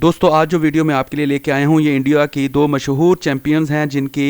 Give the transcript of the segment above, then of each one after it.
दोस्तों आज जो वीडियो मैं आपके लिए लेके आया हूँ ये इंडिया की दो मशहूर चैंपियंस हैं जिनकी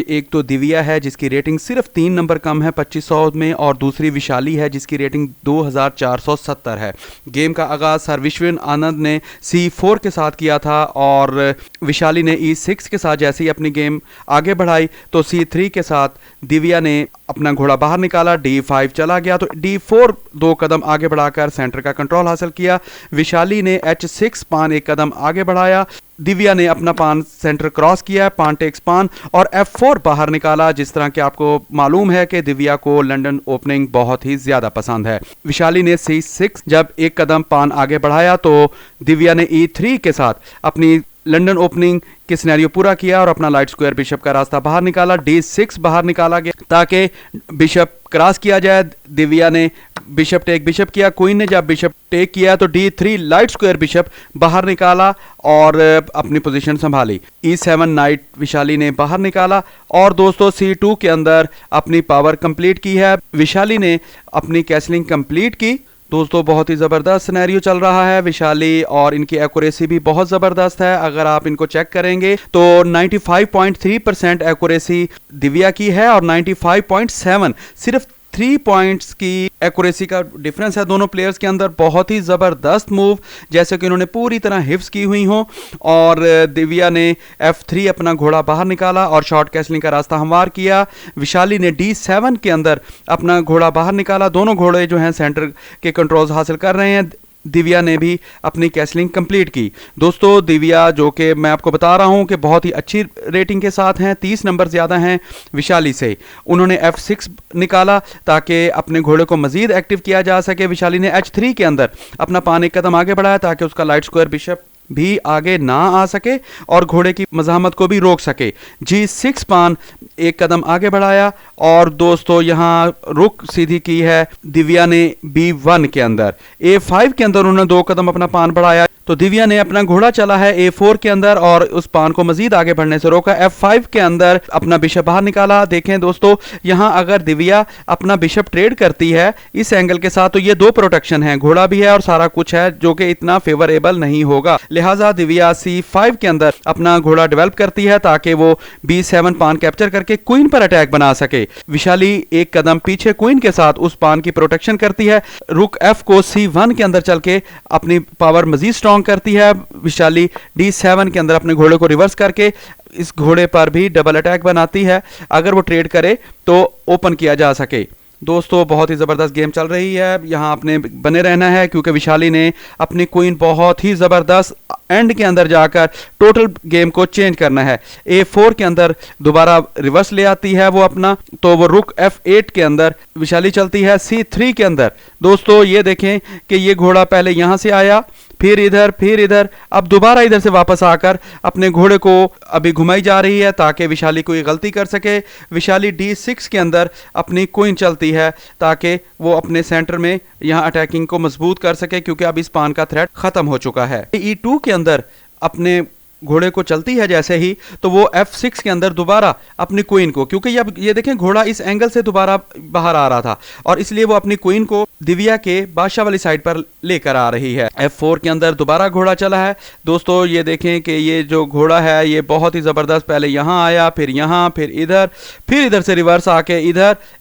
एक तो दिव्या है जिसकी रेटिंग सिर्फ 3 नंबर कम है 2500 में, और दूसरी विशाली है जिसकी रेटिंग 2470 है। गेम का आगाज सर्विश्वन आनंद ने C4 के साथ किया था और विशाली ने E6 के साथ जैसे ही अपनी गेम आगे बढ़ाई तो C3 के साथ दिव्या ने अपना घोड़ा बाहर निकाला, D5 चला गया तो D4 2 कदम आगे बढ़ाकर सेंटर का कंट्रोल हासिल किया। विशाली ने H6 पान 1 कदम आगे बढ़ाया, दिव्या ने अपना पान सेंटर क्रॉस किया, पान टेक्स पान और F4 बाहर निकाला। जिस तरह कि आपको मालूम है कि दिव्या को लंदन ओपनिंग बहुत ही ज्यादा पसंद है। विशाली ने C6 जब 1 कदम पान आगे बढ़ाया तो दिव्या ने E3 के साथ अपनी लंदन ओपनिंग के सिनेरियो पूरा किया और अपना लाइट स्क्वायर बिशप का रास्ता बाहर निकाला। D6 बाहर निकाला गया ताकि बिशप क्रॉस किया जाए। दिव्या ने बिशप टेक किया, क्वीन ने जब बिशप टेक किया तो D3 लाइट स्क्वायर बिशप बाहर निकाला और अपनी पोजीशन संभाली। E7 नाइट विशाली ने बाहर निकाला और दोस्तों C2 के अंदर अपनी पावर कंप्लीट की है। विशाली ने अपनी कैसलिंग कंप्लीट की। दोस्तों बहुत ही ज़बरदस्त सिनेरियो चल रहा है। विशाली और इनकी एक्यूरेसी भी बहुत ज़बरदस्त है। अगर आप इनको चेक करेंगे तो 95.3% एक्यूरेसी दिव्या की है और 95.7 सिर्फ 3 पॉइंट्स की एक्यूरेसी का डिफरेंस है दोनों प्लेयर्स के अंदर। बहुत ही ज़बरदस्त मूव, जैसे कि उन्होंने पूरी तरह हिफ्स की हुई हों। और दिव्या ने F3 अपना घोड़ा बाहर निकाला और शॉर्ट कैसलिंग का रास्ता हमवार किया। विशाली ने D7 के अंदर अपना घोड़ा बाहर निकाला। दोनों घोड़े जो हैं सेंटर के कंट्रोल्स हासिल कर रहे हैं। दिव्या ने भी अपनी कैसलिंग कंप्लीट की। दोस्तों दिव्या जो कि मैं आपको बता रहा हूं कि बहुत ही अच्छी रेटिंग के साथ हैं, 30 नंबर ज़्यादा हैं विशाली से। उन्होंने F6 निकाला ताकि अपने घोड़े को मज़ीद एक्टिव किया जा सके। विशाली ने H3 के अंदर अपना पान 1 कदम आगे बढ़ाया ताकि उसका लाइट स्क्वायर बिशप भी आगे ना आ सके और घोड़े की मज़ाहमत को भी रोक सके। G6 पान 1 कदम आगे बढ़ाया और दोस्तों यहाँ रुक सीधी की है दिव्या ने B1 के अंदर। A5 के अंदर उन्होंने 2 कदम अपना पान बढ़ाया तो दिव्या ने अपना घोड़ा चला है A4 के अंदर और उस पान को मजीद आगे बढ़ने से रोका। F5 के अंदर अपना बिशप बाहर निकाला। देखें दोस्तों यहाँ अगर दिव्या अपना बिशप ट्रेड करती है इस एंगल के साथ तो ये 2 प्रोटेक्शन है, घोड़ा भी है और सारा कुछ है जो कि इतना फेवरेबल नहीं होगा। लिहाजा दिव्या C5 के अंदर अपना घोड़ा डेवलप करती है ताकि वो B7 पान कैप्चर करके क्वीन पर अटैक बना सके। विशाली 1 कदम पीछे क्वीन के साथ उस पान की प्रोटेक्शन करती है। रुक F को C1 के अंदर चल के अपनी पावर मजीद स्ट्रॉन्ग करती है। विशाली D7 के अंदर अपने घोड़े को रिवर्स करके इस घोड़े पर भी डबल अटैक बनाती है अगर वो ट्रेड करे तो ओपन किया जा सके। दोस्तों बहुत ही ज़बरदस्त गेम चल रही है, यहाँ आपने बने रहना है क्योंकि विशाली ने अपनी क्वीन बहुत ही ज़बरदस्त एंड के अंदर जाकर टोटल गेम को चेंज करना है। A4 के अंदर दोबारा रिवर्स ले आती है वो अपना, तो वो रुक F8 के अंदर विशाली चलती है C3 के अंदर। दोस्तों ये देखें कि ये घोड़ा पहले यहाँ से आया फिर इधर, अब दोबारा इधर से वापस आकर अपने घोड़े को अभी घुमाई जा रही है ताकि विशाली कोई गलती कर सके। विशाली D6 के अंदर अपनी क्वीन चलती है ताकि वो अपने सेंटर में यहाँ अटैकिंग को मजबूत कर सके क्योंकि अब इस पान का थ्रेट खत्म हो चुका है। E2 के अंदर अपने घोड़े को चलती है जैसे ही तो वो F6 के अंदर दोबारा अपनी क्वीन को, क्योंकि अब ये देखें घोड़ा इस एंगल से दोबारा बाहर आ रहा था और इसलिए वो अपनी क्वीन को दिव्या के बादशाह वाली साइड पर लेकर आ रही है। F4 के अंदर दोबारा घोड़ा चला है। दोस्तों ये देखें कि ये जो घोड़ा है ये बहुत ही ज़बरदस्त, पहले यहाँ आया फिर यहाँ फिर इधर से रिवर्स आके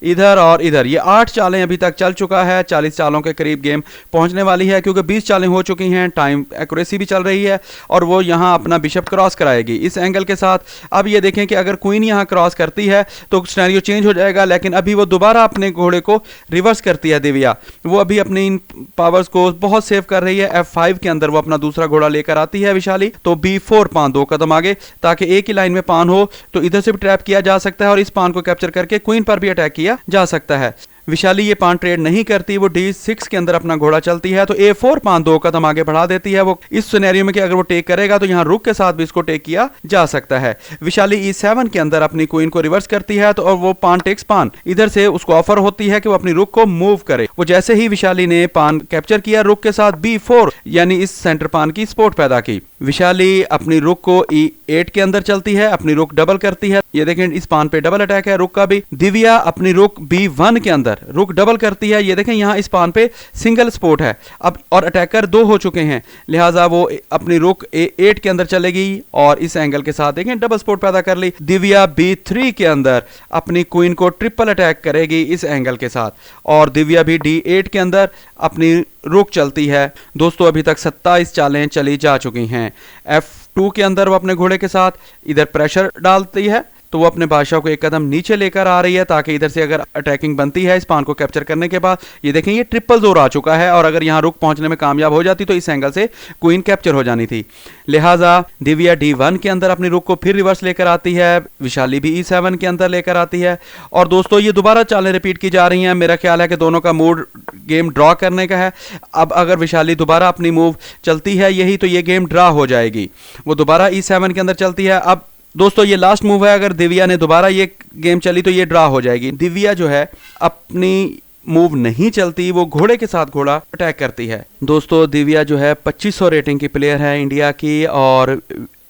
इधर और इधर। ये 8 चालें अभी तक चल चुका है। 40 चालों के करीब गेम पहुँचने वाली है क्योंकि 20 चालें हो चुकी हैं। टाइम एक्यूरेसी भी चल रही है और वो यहाँ अपना बिशप क्रॉस कराएगी इस एंगल के साथ। अब ये देखें कि अगर क्वीन यहाँ क्रॉस करती है तो सिनेरियो चेंज हो जाएगा, लेकिन अभी वो दोबारा अपने घोड़े को रिवर्स करती है दिव्या। वो अभी अपनी इन पावर्स को बहुत सेव कर रही है। F5 के अंदर वो अपना दूसरा घोड़ा लेकर आती है विशाली, तो B4 पान 2 कदम आगे ताकि एक ही लाइन में पान हो तो इधर से भी ट्रैप किया जा सकता है और इस पान को कैप्चर करके क्वीन पर भी अटैक किया जा सकता है। विशाली ये पान ट्रेड नहीं करती, वो D6 के अंदर अपना घोड़ा चलती है तो A4 पान 2 कदम आगे बढ़ा देती है वो इस सिनेरियो में कि अगर वो टेक करेगा तो यहाँ रुक के साथ भी इसको टेक किया जा सकता है। विशाली E7 के अंदर अपनी क्वीन को रिवर्स करती है तो और वो पान टेक्स पान इधर से उसको ऑफर होती है कि वो अपनी रुक को मूव करे। वो जैसे ही विशाली ने पान कैप्चर किया रुक के साथ B4 यानी इस सेंटर पान की सपोर्ट पैदा की। विशाली अपनी रुक को E8 के अंदर चलती है, अपनी रुक डबल करती है, ये देखें इस पान पे डबल अटैक है रुक का भी। दिव्या अपनी रुक B1 के अंदर रुक डबल करती है, ये देखें यहाँ इस पान पे सिंगल स्पोर्ट है अब, और अटैकर 2 हो चुके हैं, लिहाजा वो अपनी रुक A8 के अंदर चलेगी और इस एंगल के साथ देखें डबल स्पोर्ट पैदा कर ली। दिव्या B3 के अंदर अपनी क्वीन को ट्रिपल अटैक करेगी इस एंगल के साथ, और दिव्या भी D8 के अंदर अपनी रुक चलती है। दोस्तों अभी तक 27 चालें चली जा चुकी हैं। F2 के अंदर वो अपने घोड़े के साथ इधर प्रेशर डालती है, तो वो अपने बादशाह को एक कदम नीचे लेकर आ रही है ताकि इधर से अगर अटैकिंग बनती है इस पान को कैप्चर करने के बाद, ये देखें ये ट्रिपल जोर आ चुका है, और अगर यहाँ रुक पहुंचने में कामयाब हो जाती तो इस एंगल से क्वीन कैप्चर हो जानी थी। लिहाजा दिव्या D1 के अंदर अपनी रुक को फिर रिवर्स लेकर आती है, विशाली भी E7 के अंदर लेकर आती है, और दोस्तों ये दोबारा चालें रिपीट की जा रही हैं। मेरा ख्याल है कि दोनों का मूड गेम ड्रॉ करने का है। अब अगर विशाली दोबारा अपनी मूव चलती है यही, तो ये गेम ड्रॉ हो जाएगी। वो दोबारा E7 के अंदर चलती है। अब दोस्तों ये लास्ट मूव है, अगर दिव्या ने दोबारा ये गेम चली तो ये ड्रॉ हो जाएगी। दिव्या जो है अपनी मूव नहीं चलती, वो घोड़े के साथ घोड़ा अटैक करती है। दोस्तों दिव्या जो है 2500 रेटिंग की प्लेयर है इंडिया की, और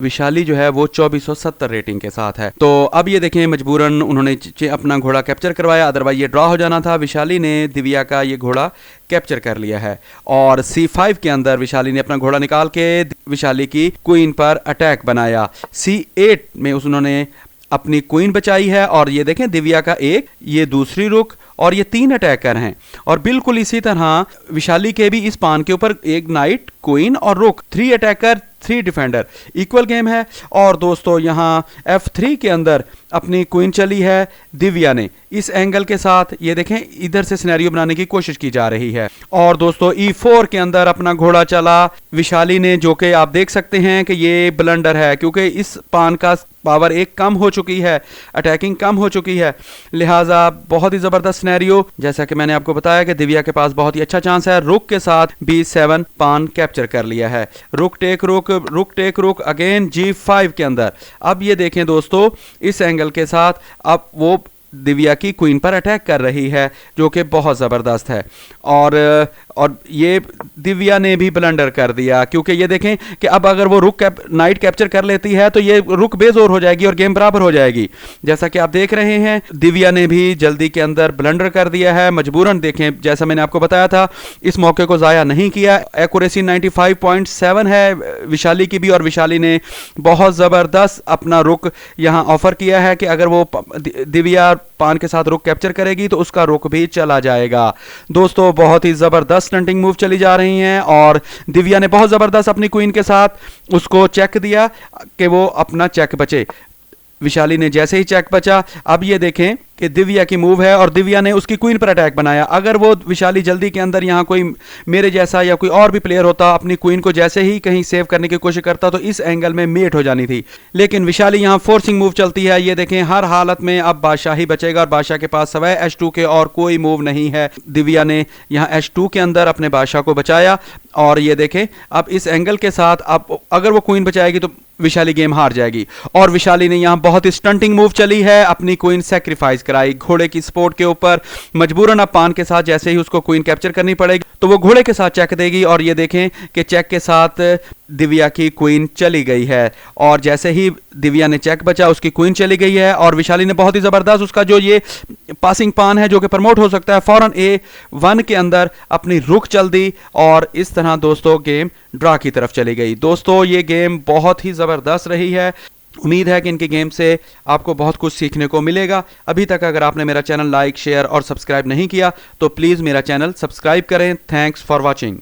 विशाली जो है वो 2470 रेटिंग के साथ है। तो अब ये देखें मजबूरन उन्होंने अपना घोड़ा कैप्चर करवाया, अदरवाइज ये ड्रॉ हो जाना था। विशाली ने दिव्या का ये घोड़ा कैप्चर कर लिया है, और C5 के अंदर विशाली ने अपना घोड़ा निकाल के विशाली की क्वीन पर अटैक बनाया। C8 में उन्होंने अपनी क्वीन बचाई है, और ये देखें दिव्या का एक, ये दूसरी रुक, और ये 3 अटैकर हैं। और बिल्कुल इसी तरह विशाली के भी इस पान के ऊपर एक नाइट, क्वीन और रुक, 3 अटैकर 3 डिफेंडर, इक्वल गेम है। और दोस्तों यहाँ F3 के अंदर अपनी क्वीन चली है दिव्या ने इस एंगल के साथ, ये देखें इधर से सिनेरियो बनाने की कोशिश की जा रही है। और दोस्तों E4 के अंदर अपना घोड़ा चला विशाली ने, जो कि आप देख सकते हैं कि ये ब्लंडर है, क्योंकि इस पान का पावर 1 कम हो चुकी है, अटैकिंग कम हो चुकी है, लिहाजा बहुत ही जबरदस्त सिनेरियो। जैसा कि मैंने आपको बताया कि दिव्या के पास बहुत ही अच्छा चांस है, रुक के साथ B7 पान कैप्चर कर लिया है, रुक टेक रुक, रुक टेक रुक, अगेन G5 के अंदर। अब ये देखें दोस्तों इस एंगल के साथ अब वो दिव्या की क्वीन पर अटैक कर रही है, जो कि बहुत ज़बरदस्त है। और ये दिव्या ने भी ब्लंडर कर दिया, क्योंकि ये देखें कि अब अगर वो रुक नाइट कैप्चर कर लेती है तो ये रुक बेजोर हो जाएगी और गेम बराबर हो जाएगी। जैसा कि आप देख रहे हैं दिव्या ने भी जल्दी के अंदर ब्लंडर कर दिया है, मजबूरन देखें जैसा मैंने आपको बताया था इस मौके को ज़ाया नहीं किया। एक्यूरेसी 95.7 है विशाली की भी, और विशाली ने बहुत ज़बरदस्त अपना रुक यहाँ ऑफर किया है कि अगर वो दिव्या पान के साथ रुक कैप्चर करेगी तो उसका रुक भी चला जाएगा। दोस्तों बहुत ही ज़बरदस्त स्टंटिंग मूव चली जा रही हैं, और दिव्या ने बहुत ज़बरदस्त अपनी क्वीन के साथ उसको चेक दिया कि वो अपना चेक बचे। विशाली ने जैसे ही चेक बचा, अब ये देखें कि दिव्या की मूव है और दिव्या ने उसकी क्वीन पर अटैक बनाया। अगर वो विशाली जल्दी के अंदर यहाँ कोई मेरे जैसा या कोई और भी प्लेयर होता, अपनी क्वीन को जैसे ही कहीं सेव करने की कोशिश करता तो इस एंगल में मेट हो जानी थी, लेकिन विशाली यहाँ फोर्सिंग मूव चलती है। ये देखें हर हालत में अब बादशाह ही बचेगा, और बादशाह के पास सवाए H2 के और कोई मूव नहीं है। दिव्या ने यहाँ H2 के अंदर अपने बादशाह को बचाया, और ये देखें अब इस एंगल के साथ अब अगर वो क्वीन बचाएगी तो विशाली गेम हार जाएगी। और विशाली ने यहाँ बहुत ही स्टंटिंग मूव चली है, अपनी क्वीन सेक्रीफाइस कराई घोड़े की सपोर्ट के ऊपर। मजबूरन अब पान के साथ जैसे ही उसको क्वीन कैप्चर करनी पड़ेगी तो वो घोड़े के साथ चेक देगी, और ये देखें कि चेक के साथ दिव्या की क्वीन चली गई है, और जैसे ही दिव्या ने चेक बचा उसकी क्वीन चली गई है, और विशाली ने बहुत ही ज़बरदस्त उसका जो ये पासिंग पान है जो कि प्रमोट हो सकता है, फौरन A1 के अंदर अपनी रुक चल दी, और इस तरह दोस्तों गेम ड्रा की तरफ चली गई। दोस्तों ये गेम बहुत ही ज़बरदस्त रही है, उम्मीद है कि इनके गेम से आपको बहुत कुछ सीखने को मिलेगा। अभी तक अगर आपने मेरा चैनल लाइक, शेयर और सब्सक्राइब नहीं किया तो प्लीज़ मेरा चैनल सब्सक्राइब करें। Thanks for watching.